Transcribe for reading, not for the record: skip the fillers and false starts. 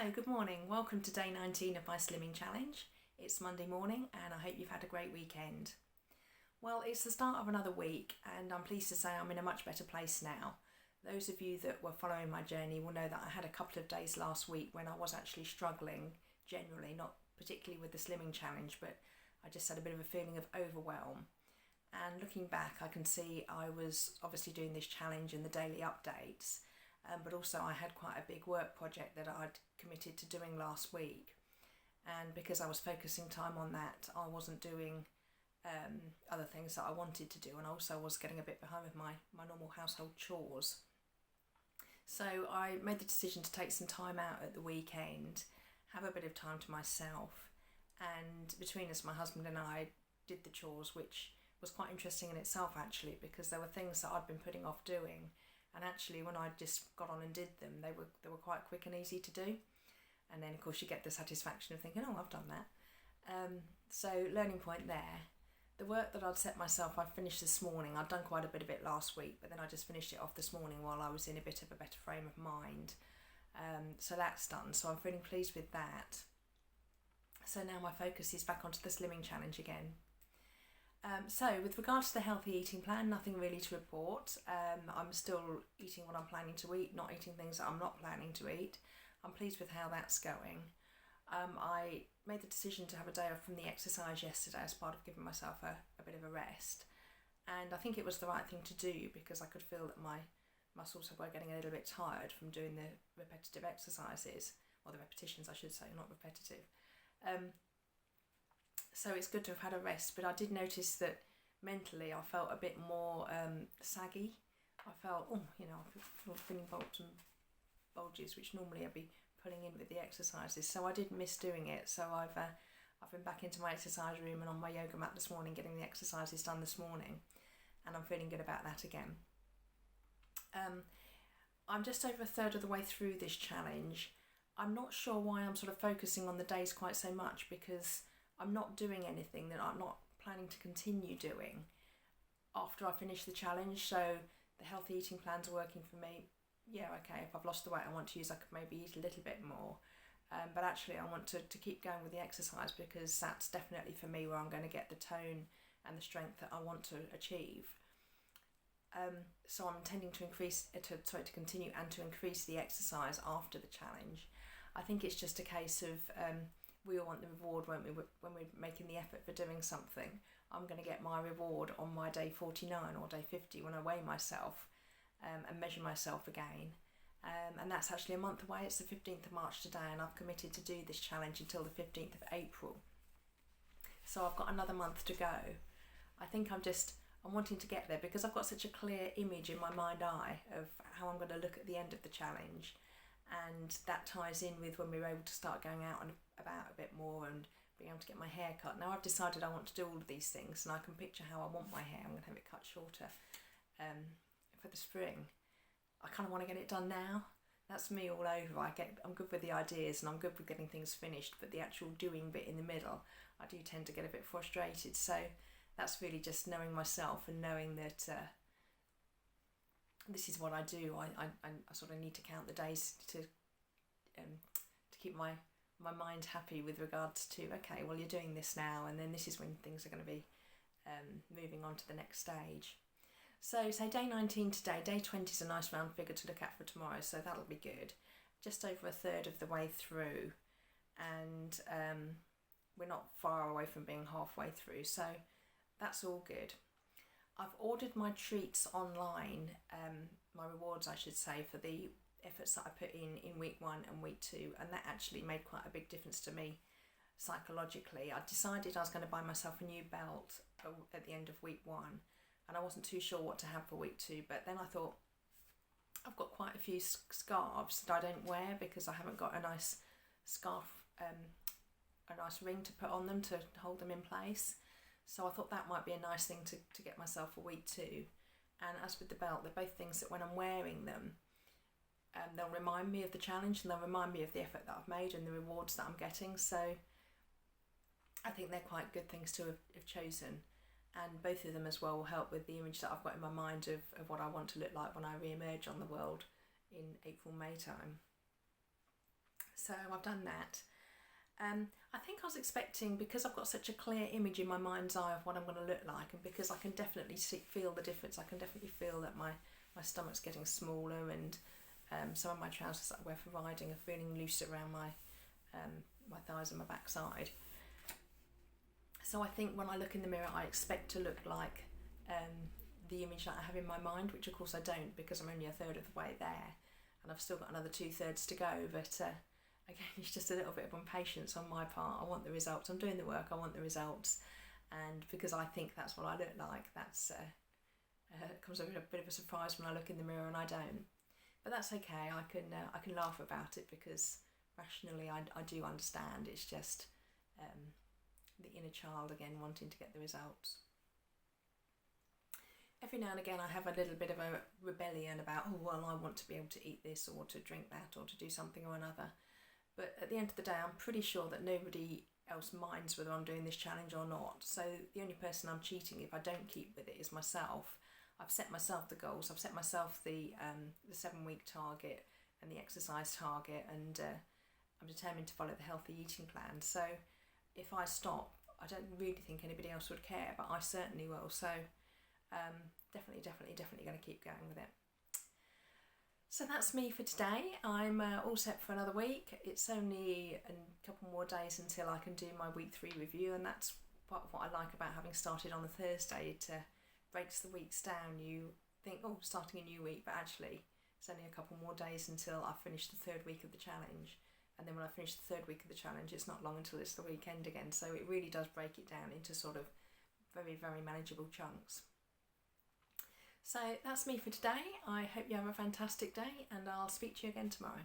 Hello, good morning. Welcome to day 19 of my Slimming Challenge. It's Monday morning and I hope you've had a great weekend. Well, it's the start of another week and I'm pleased to say I'm in a much better place now. Those of you that were following my journey will know that I had a couple of days last week when I was actually struggling generally, not particularly with the Slimming Challenge, but I just had a bit of a feeling of overwhelm. And looking back, I can see I was obviously doing this challenge and the daily updates, but also I had quite a big work project that I'd committed to doing last week. And because I was focusing time on that, I wasn't doing other things that I wanted to do, and also was getting a bit behind with my normal household chores. So I made the decision to take some time out at the weekend, have a bit of time to myself, and between us, my husband and I did the chores, which was quite interesting in itself actually, because there were things that I'd been putting off doing, and actually when I just got on and did them, they were quite quick and easy to do. And then of course you get the satisfaction of thinking, oh, I've done that. So learning point there. The work that I'd set myself, I'd finished this morning. I'd done quite a bit of it last week, but then I just finished it off this morning while I was in a bit of a better frame of mind. So that's done, so I'm feeling pleased with that. So now my focus is back onto the Slimming Challenge again. So with regards to the healthy eating plan, nothing really to report. I'm still eating what I'm planning to eat, not eating things that I'm not planning to eat. I'm pleased with how that's going. I made the decision to have a day off from the exercise yesterday as part of giving myself a bit of a rest. And I think it was the right thing to do because I could feel that my muscles were getting a little bit tired from doing the repetitive exercises, or the repetitions I should say, not repetitive. So it's good to have had a rest, but I did notice that mentally I felt a bit more saggy. I felt, feeling bulges, which normally I'd be pulling in with the exercises. So I did miss doing it. So I've been back into my exercise room and on my yoga mat this morning, getting the exercises done this morning, and I'm feeling good about that again. I'm just over a third of the way through this challenge. I'm not sure why I'm sort of focusing on the days quite so much, because I'm not doing anything that I'm not planning to continue doing after I finish the challenge. So the healthy eating plans are working for me. Yeah, okay, if I've lost the weight I want to use, I could maybe eat a little bit more. But actually I want to keep going with the exercise, because that's definitely for me where I'm going to get the tone and the strength that I want to achieve. So I'm intending to continue and to increase the exercise after the challenge. I think it's just a case of we all want the reward, won't we, when we're making the effort for doing something. I'm going to get my reward on my day 49 or day 50 when I weigh myself and measure myself again. And that's actually a month away. It's the 15th of March today, and I've committed to do this challenge until the 15th of April. So I've got another month to go. I think I'm wanting to get there because I've got such a clear image in my mind's eye of how I'm going to look at the end of the challenge. And that ties in with when we were able to start going out and about a bit more and being able to get my hair cut. Now I've decided I want to do all of these things, and I can picture how I want my hair. I'm going to have it cut shorter for the spring. I kind of want to get it done now. That's me all over. I'm good with the ideas and I'm good with getting things finished, but the actual doing bit in the middle, I do tend to get a bit frustrated. So that's really just knowing myself and knowing that this is what I do. I sort of need to count the days to keep my mind happy with regards to, okay, well, you're doing this now, and then this is when things are going to be moving on to the next stage. So say day 19 today, day 20 is a nice round figure to look at for tomorrow, so that'll be good. Just over a third of the way through, and we're not far away from being halfway through, so that's all good. I've ordered my treats online, my rewards I should say, for the efforts that I put in week 1 and week 2, and that actually made quite a big difference to me psychologically. I decided I was going to buy myself a new belt at the end of week 1, and I wasn't too sure what to have for week 2, but then I thought I've got quite a few scarves that I don't wear because I haven't got a nice scarf, a nice ring to put on them to hold them in place. So I thought that might be a nice thing to get myself for week 2. And as with the belt, they're both things that when I'm wearing them, they'll remind me of the challenge, and they'll remind me of the effort that I've made and the rewards that I'm getting. So I think they're quite good things to have chosen. And both of them as well will help with the image that I've got in my mind of what I want to look like when I re-emerge on the world in April, May time. So I've done that. I think I was expecting, because I've got such a clear image in my mind's eye of what I'm going to look like, and because I can definitely feel the difference. I can definitely feel that my stomach's getting smaller, and some of my trousers that I wear for riding are feeling looser around my thighs and my backside. So I think when I look in the mirror, I expect to look like the image that I have in my mind, which of course I don't, because I'm only a third of the way there, and I've still got another 2/3 to go. But again, it's just a little bit of impatience on my part. I want the results. I'm doing the work. I want the results, and because I think that's what I look like, that's it comes a bit of a surprise when I look in the mirror and I don't. But that's okay. I can laugh about it, because rationally I do understand. It's just the inner child again wanting to get the results. Every now and again I have a little bit of a rebellion about, oh well, I want to be able to eat this or to drink that or to do something or another. But at the end of the day, I'm pretty sure that nobody else minds whether I'm doing this challenge or not. So the only person I'm cheating if I don't keep with it is myself. I've set myself the goals. I've set myself the 7-week target and the exercise target, and I'm determined to follow the healthy eating plan. So if I stop, I don't really think anybody else would care, but I certainly will. So definitely going to keep going with it. So that's me for today. I'm all set for another week. It's only a couple more days until I can do my week 3 review, and that's part of what I like about having started on a Thursday. It breaks the weeks down. You think, oh, starting a new week, but actually it's only a couple more days until I finish the 3rd week of the challenge. And then when I finish the 3rd week of the challenge, it's not long until it's the weekend again. So it really does break it down into sort of very, very manageable chunks. So that's me for today. I hope you have a fantastic day, and I'll speak to you again tomorrow.